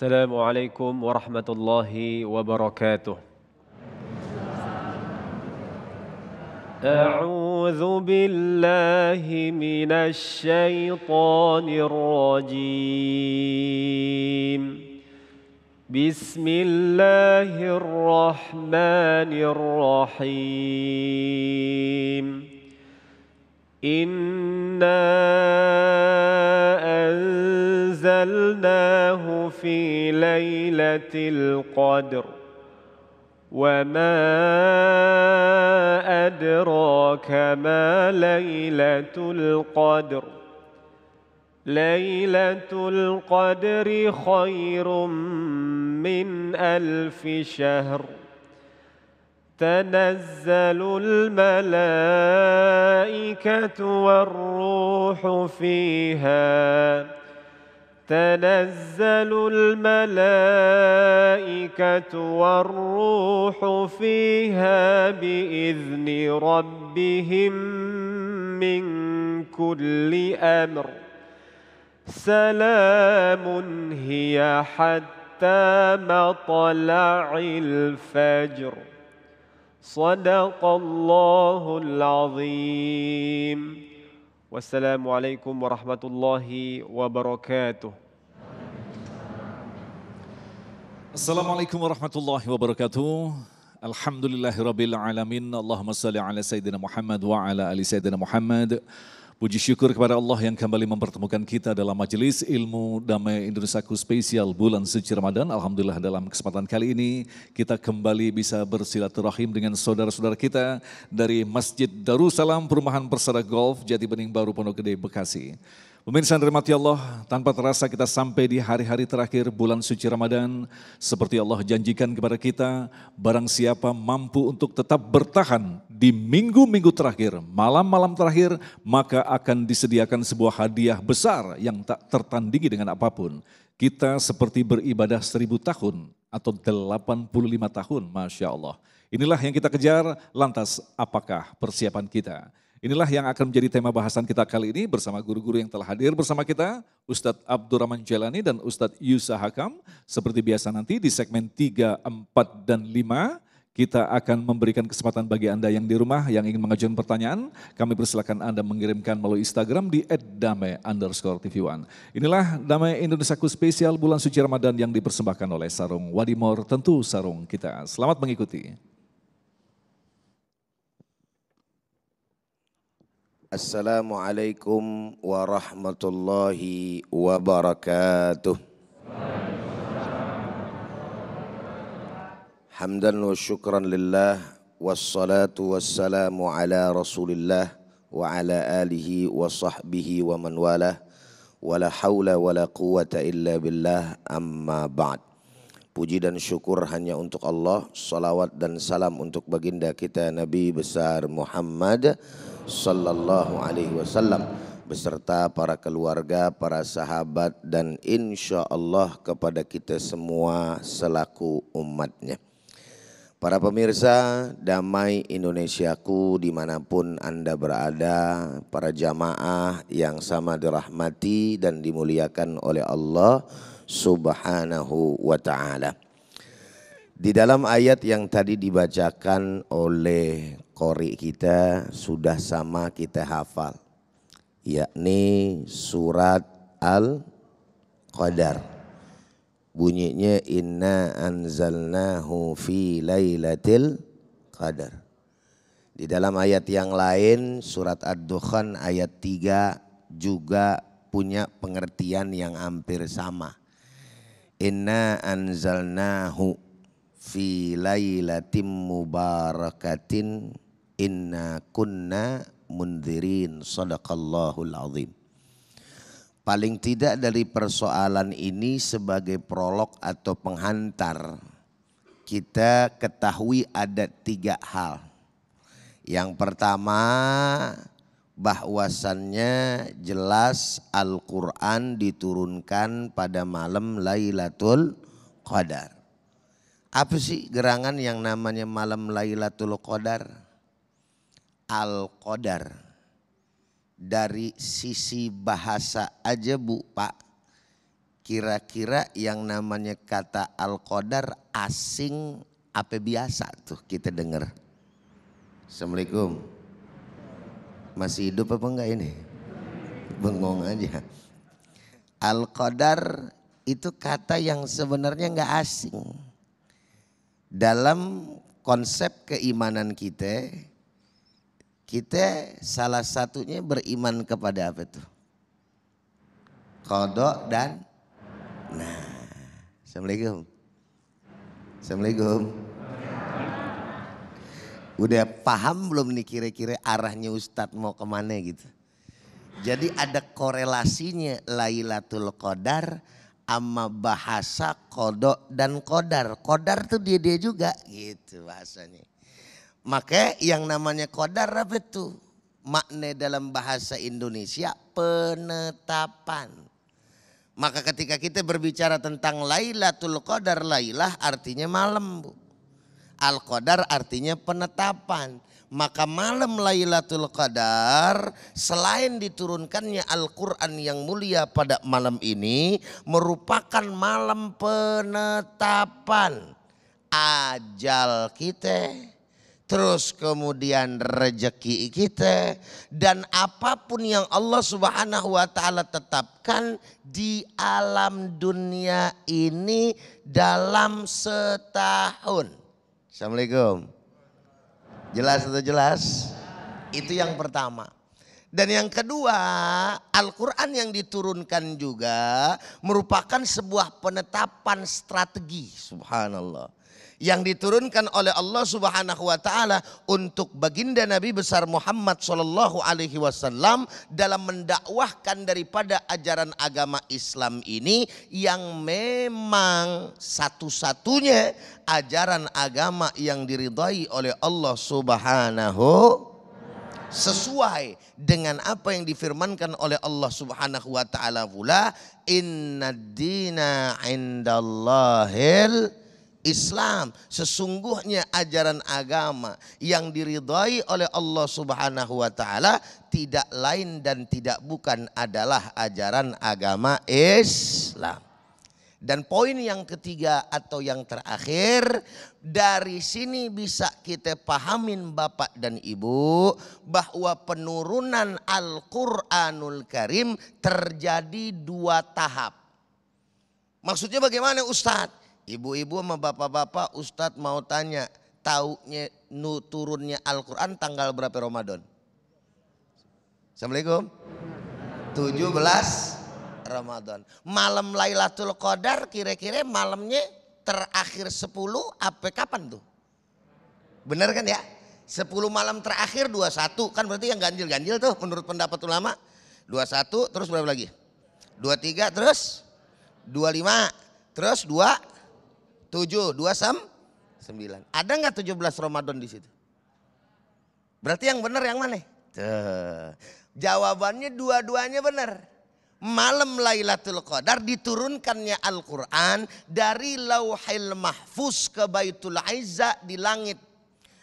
السلام عليكم ورحمة الله وبركاته. أعوذ بالله من الشيطان الرجيم. بسم الله الرحمن الرحيم. إنا أنزلناه في ليلة القدر وما أدراك ما ليلة القدر. ليلة القدر خير من 1000 شهر. تنزل الملائكة والروح فيها. تنزل الملائكة والروح فيها بإذن ربهم من كل أمر. سلام هي حتى مطلع الفجر. صدق الله العظيم. Wassalamualaikum warahmatullahi wabarakatuh. Assalamualaikum warahmatullahi wabarakatuh. Alhamdulillahirabbil alamin. Allahumma shalli ala sayyidina Muhammad wa ala ali sayyidina Muhammad. Puji syukur kepada Allah yang kembali mempertemukan kita dalam majelis ilmu Damai Indonesiaku spesial bulan suci Ramadan. Alhamdulillah dalam kesempatan kali ini kita kembali bisa bersilaturahim dengan saudara-saudara kita dari Masjid Darussalam Perumahan Persada Golf Jati Bening Baru Pondok Gede Bekasi. Pemirsa yang dirahmati Allah, tanpa terasa kita sampai di hari-hari terakhir bulan suci Ramadan. Seperti Allah janjikan kepada kita, barang siapa mampu untuk tetap bertahan di minggu-minggu terakhir, malam-malam terakhir, maka akan disediakan sebuah hadiah besar yang tak tertandingi dengan apapun. Kita seperti beribadah 1000 tahun atau 85 tahun, Masya Allah. Inilah yang kita kejar, lantas apakah persiapan kita? Inilah yang akan menjadi tema bahasan kita kali ini bersama guru-guru yang telah hadir bersama kita, Ustadz Abdurrahman Jailani dan Ustadz Yusa Hakam. Seperti biasa nanti di segmen 3, 4, dan 5, kita akan memberikan kesempatan bagi Anda yang di rumah yang ingin mengajukan pertanyaan. Kami persilakan Anda mengirimkan melalui Instagram di @damai_tv1. Inilah Damai Indonesiaku spesial bulan suci Ramadan yang dipersembahkan oleh Sarung Wadimor, tentu sarung kita. Selamat mengikuti. Assalamualaikum warahmatullahi wabarakatuh. Hamdan wa syukran lillah wassalatu wassalamu ala rasulillah wa ala alihi wa sahbihi wa man walah wa la hawla wa la quwata illa billah amma ba'd. Puji dan syukur hanya untuk Allah, salawat dan salam untuk baginda kita Nabi besar Muhammad sallallahu alaihi wasallam beserta para keluarga, para sahabat dan insya Allah kepada kita semua selaku umatnya. Para pemirsa Damai Indonesiaku dimanapun Anda berada, para jamaah yang sama dirahmati dan dimuliakan oleh Allah subhanahu wa ta'ala. Di dalam ayat yang tadi dibacakan oleh qori kita sudah sama kita hafal, yakni surat Al-Qadar. Bunyinya inna anzalnahu fi lailatul qadar. Di dalam ayat yang lain surat Ad-Dukhan ayat 3 juga punya pengertian yang hampir sama. Inna anzalnahu fi lailatin mubarakatin inna kunna mundzirin. Sadaqallahul azim. Paling tidak dari persoalan ini sebagai prolog atau penghantar, kita ketahui ada 3 hal. Yang pertama, bahwasannya jelas Al-Quran diturunkan pada malam Lailatul Qadar. Apa sih gerangan yang namanya malam Lailatul Qadar? Al-Qadar. Dari sisi bahasa aja Bu Pak, kira-kira yang namanya kata Al-Qadar asing apa biasa tuh kita dengar? Assalamualaikum. Masih hidup apa enggak ini? Bengong aja. Al-Qadar itu kata yang sebenarnya enggak asing. Dalam konsep keimanan kita salah satunya beriman kepada apa itu? Qada dan Assalamualaikum. Assalamualaikum. Udah paham belum nih kira-kira arahnya Ustadz mau kemana gitu. Jadi ada korelasinya Lailatul Qadar sama bahasa qada dan qadar. Qadar tuh dia juga gitu bahasanya. Maka yang namanya qadar apa itu? Makna dalam bahasa Indonesia penetapan. Maka ketika kita berbicara tentang Lailatul Qadar, Lailah artinya malam, Bu. Al-Qadar artinya penetapan. Maka malam Lailatul Qadar selain diturunkannya Al-Quran yang mulia pada malam ini merupakan malam penetapan ajal kita. Terus kemudian rejeki kita dan apapun yang Allah Subhanahu wa taala tetapkan di alam dunia ini dalam setahun. Assalamualaikum. Jelas atau jelas? Itu yang pertama. Dan yang kedua, Al-Quran yang diturunkan juga merupakan sebuah penetapan strategi. Subhanallah. Yang diturunkan oleh Allah Subhanahu wa taala untuk baginda Nabi besar Muhammad sallallahu alaihi wasallam dalam mendakwahkan daripada ajaran agama Islam ini yang memang satu-satunya ajaran agama yang diridhai oleh Allah Subhanahu sesuai dengan apa yang difirmankan oleh Allah Subhanahu wa taala pula, innad dina indallahil Islam. Sesungguhnya ajaran agama yang diridhai oleh Allah Subhanahu wa taala tidak lain dan tidak bukan adalah ajaran agama Islam. Dan poin yang ketiga atau yang terakhir, dari sini bisa kita pahamin Bapak dan Ibu bahwa penurunan Al-Qur'anul Karim terjadi 2 tahap. Maksudnya bagaimana Ustadz? Ibu-ibu sama bapak-bapak, Ustadz mau tanya, taunya turunnya Al-Quran tanggal berapa Ramadan? Assalamualaikum. 17 Ramadan. Malam Lailatul Qadar kira-kira malamnya terakhir 10 apa kapan tuh? Benar kan ya? 10 malam terakhir 21 kan berarti yang ganjil-ganjil tuh menurut pendapat ulama. 21 terus berapa lagi? 23 terus 25 terus 7, 9. Ada nggak 17 Ramadan di situ? Berarti yang benar yang mana? Tuh. Jawabannya dua-duanya benar. Malam Lailatul Qadar diturunkannya Al-Quran dari Lauhil Mahfuz ke Baitul Izza di langit.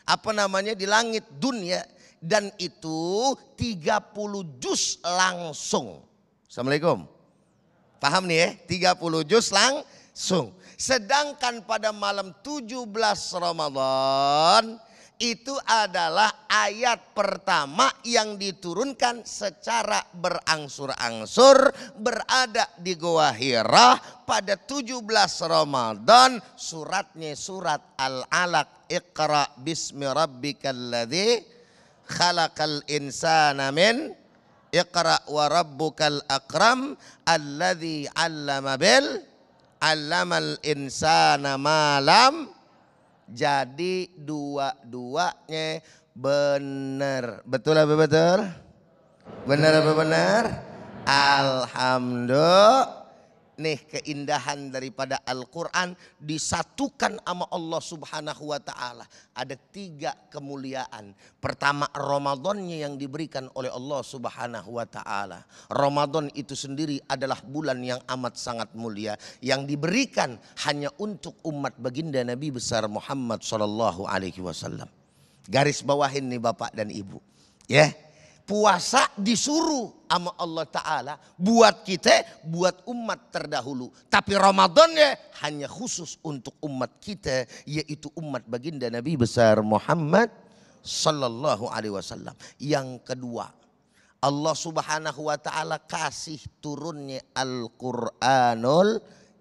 Apa namanya? Di langit dunia. Dan itu 30 juz langsung. Assalamualaikum. Paham nih ya? 30 juz langsung. Sedangkan pada malam 17 Ramadan itu adalah ayat pertama yang diturunkan secara berangsur-angsur berada di Gua Hira pada 17 Ramadan. Suratnya surat Al-Alaq, Iqra bismi rabbikal ladzi khalaqal insana min Iqra wa rabbukal akram alladzi 'allama bil 'allamal insana malam. Jadi dua-duanya benar. Betul apa betul? Benar apa benar? Alhamdulillah. Nih keindahan daripada Al-Quran disatukan sama Allah Subhanahu wa ta'ala. Ada 3 kemuliaan. Pertama, Ramadannya yang diberikan oleh Allah Subhanahu wa ta'ala. Ramadan itu sendiri adalah bulan yang amat sangat mulia. Yang diberikan hanya untuk umat baginda Nabi besar Muhammad sallallahu alaihi wasallam. Garis bawahin nih Bapak dan Ibu. Ya, puasa disuruh. sama Allah Ta'ala buat kita, buat umat terdahulu. Tapi Ramadannya hanya khusus untuk umat kita, yaitu umat baginda Nabi besar Muhammad sallallahu alaihi wasallam. Yang kedua, Allah Subhanahu wa Ta'ala kasih turunnya Al-Qur'anul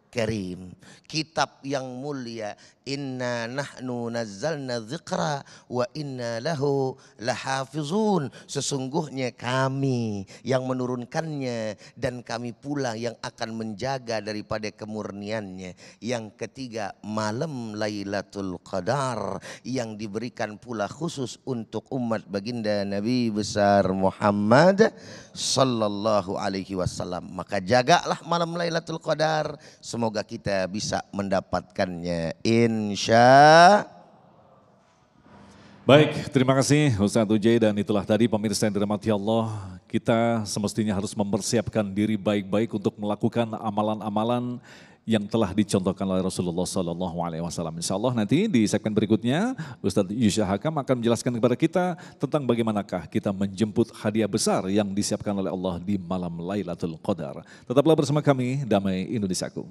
Karim, kitab yang mulia. Inna nahnu nazzalna dzikra wa inna lahu lahafizun. Sesungguhnya kami yang menurunkannya dan kami pula yang akan menjaga daripada kemurniannya. Yang ketiga, malam Lailatul Qadar yang diberikan pula khusus untuk umat baginda Nabi besar Muhammad sallallahu alaihi wasallam. Maka jagalah malam Lailatul Qadar, semoga kita bisa mendapatkannya insya. Baik, terima kasih Ustadz Ujai, dan itulah tadi pemirsa yang dirahmati Allah, kita semestinya harus mempersiapkan diri baik-baik untuk melakukan amalan-amalan yang telah dicontohkan oleh Rasulullah SAW. Insya Allah nanti di segmen berikutnya Ustadz Yusya Hakam akan menjelaskan kepada kita tentang bagaimanakah kita menjemput hadiah besar yang disiapkan oleh Allah di malam Lailatul Qadar. Tetaplah bersama kami, Damai Indonesiaku.